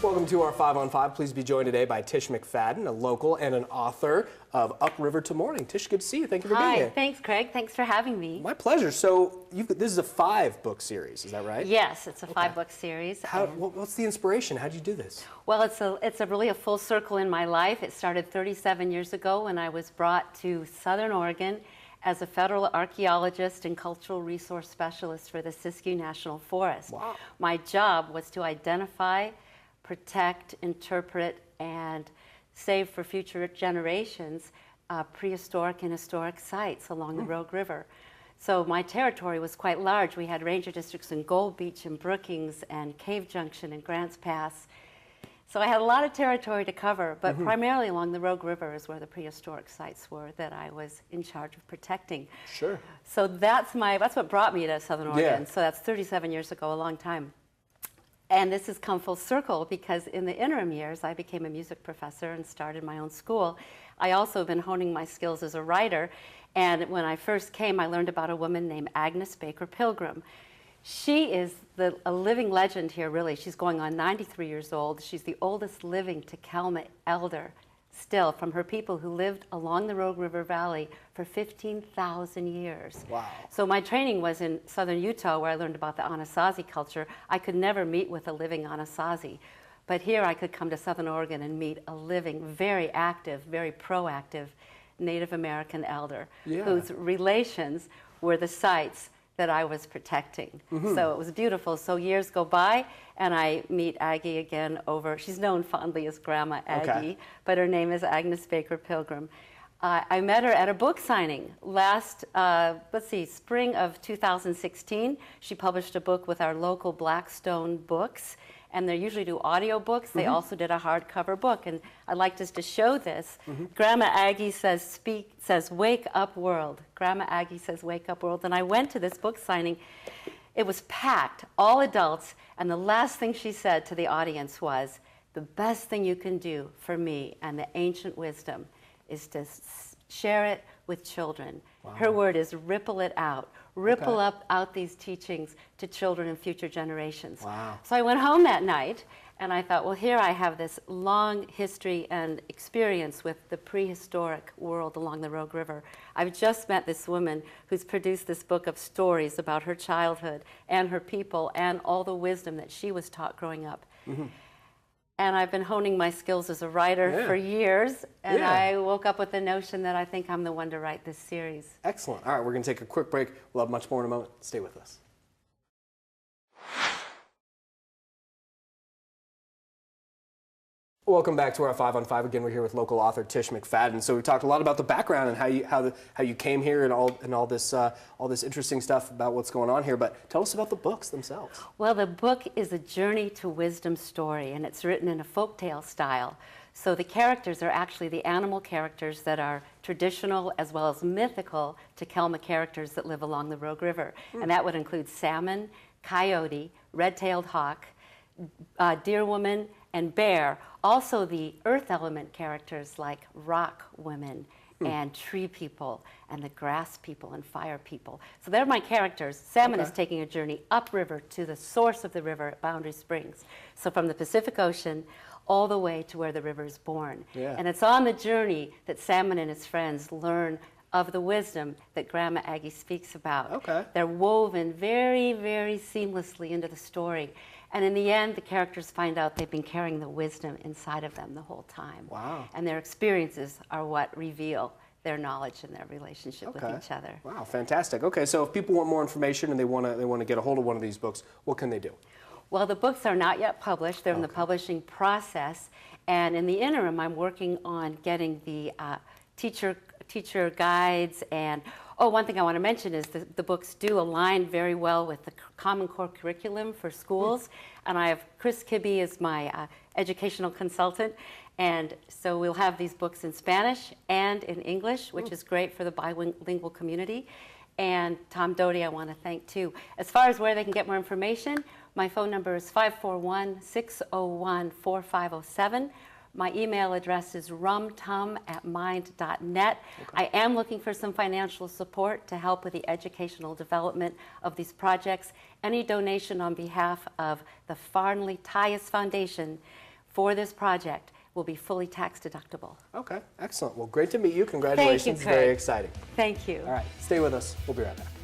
Welcome to our 5 on 5. Please be joined today by Tish McFadden, a local and an author of Upriver to Morning. Tish, good to see you. Thank you for being here. Hi, thanks, Craig. Thanks for having me. My pleasure. So this is a 5-book series, is that right? Yes, it's a 5-book series. What's the inspiration? How did you do this? Well, it's really a full circle in my life. It started 37 years ago when I was brought to Southern Oregon as a federal archaeologist and cultural resource specialist for the Siskiyou National Forest. Wow. My job was to identify, protect, interpret, and save for future generations prehistoric and historic sites along the Rogue River. So my territory was quite large. We had ranger districts in Gold Beach and Brookings and Cave Junction and Grants Pass. So I had a lot of territory to cover, but primarily along the Rogue River is where the prehistoric sites were that I was in charge of protecting. Sure. So that's what brought me to Southern Oregon. Yeah. So that's 37 years ago, a long time. And this has come full circle because in the interim years, I became a music professor and started my own school. I also have been honing my skills as a writer. And when I first came, I learned about a woman named Agnes Baker Pilgrim. She is a living legend here, really. She's going on 93 years old. She's the oldest living Takelma elder still from her people who lived along the Rogue River Valley for 15,000 years. Wow. So my training was in southern Utah where I learned about the Anasazi culture. I could never meet with a living Anasazi. But here I could come to Southern Oregon and meet a living, very active, very proactive Native American elder whose relations were the sites that I was protecting. So it was beautiful. So years go by, and I meet Aggie again over, she's known fondly as Grandma Aggie, but her name is Agnes Baker Pilgrim. I met her at a book signing last, spring of 2016. She published a book with our local Blackstone Books, and they usually do audio books. They also did a hardcover book, and I'd like just to show this. Grandma Aggie says, "Wake up world." Grandma Aggie says, "Wake up world." And I went to this book signing. It was packed, all adults, and the last thing she said to the audience was, "The best thing you can do for me and the ancient wisdom is to share it with children." Wow. Her word is ripple it out. Ripple out these teachings to children and future generations. Wow. So I went home that night and I thought, well, here I have this long history and experience with the prehistoric world along the Rogue River. I've just met this woman who's produced this book of stories about her childhood and her people and all the wisdom that she was taught growing up. And I've been honing my skills as a writer for years, and I woke up with the notion that I think I'm the one to write this series. Excellent. All right, we're going to take a quick break. We'll have much more in a moment. Stay with us. Welcome back to our 5 on 5. Again, we're here with local author Tish McFadden. So we talked a lot about the background and how you came here and all this interesting stuff about what's going on here. But tell us about the books themselves. Well, the book is a journey to wisdom story, and it's written in a folktale style. So the characters are actually the animal characters that are traditional as well as mythical Takelma characters that live along the Rogue River, and that would include salmon, coyote, red-tailed hawk, deer woman, and bear. Also the earth element characters like rock women and tree people and the grass people and fire people. So they're my characters. Salmon is taking a journey upriver to the source of the river at Boundary Springs. So from the Pacific Ocean all the way to where the river is born. And it's on the journey that Salmon and his friends learn of the wisdom that Grandma Aggie speaks about. They're woven very, very seamlessly into the story. And in the end, the characters find out they've been carrying the wisdom inside of them the whole time. Wow. And their experiences are what reveal their knowledge and their relationship with each other. Wow, fantastic. Okay, so if people want more information and they want to get a hold of one of these books, what can they do? Well, the books are not yet published. They're in the publishing process. And in the interim, I'm working on getting the teacher guides. And one thing I want to mention is the books do align very well with the Common Core curriculum for schools. And I have Chris Kibbe as my educational consultant. And so we'll have these books in Spanish and in English, which is great for the bilingual community. And Tom Doty I want to thank too. As far as where they can get more information, my phone number is 541-601-4507. My email address is rumtum@mind.net. I am looking for some financial support to help with the educational development of these projects. Any donation on behalf of the Farnley Tyus Foundation for this project will be fully tax deductible. Okay, excellent. Well, great to meet you. Congratulations. Thank you, It's very Craig. exciting. Thank you. All right, stay with us. We'll be right back.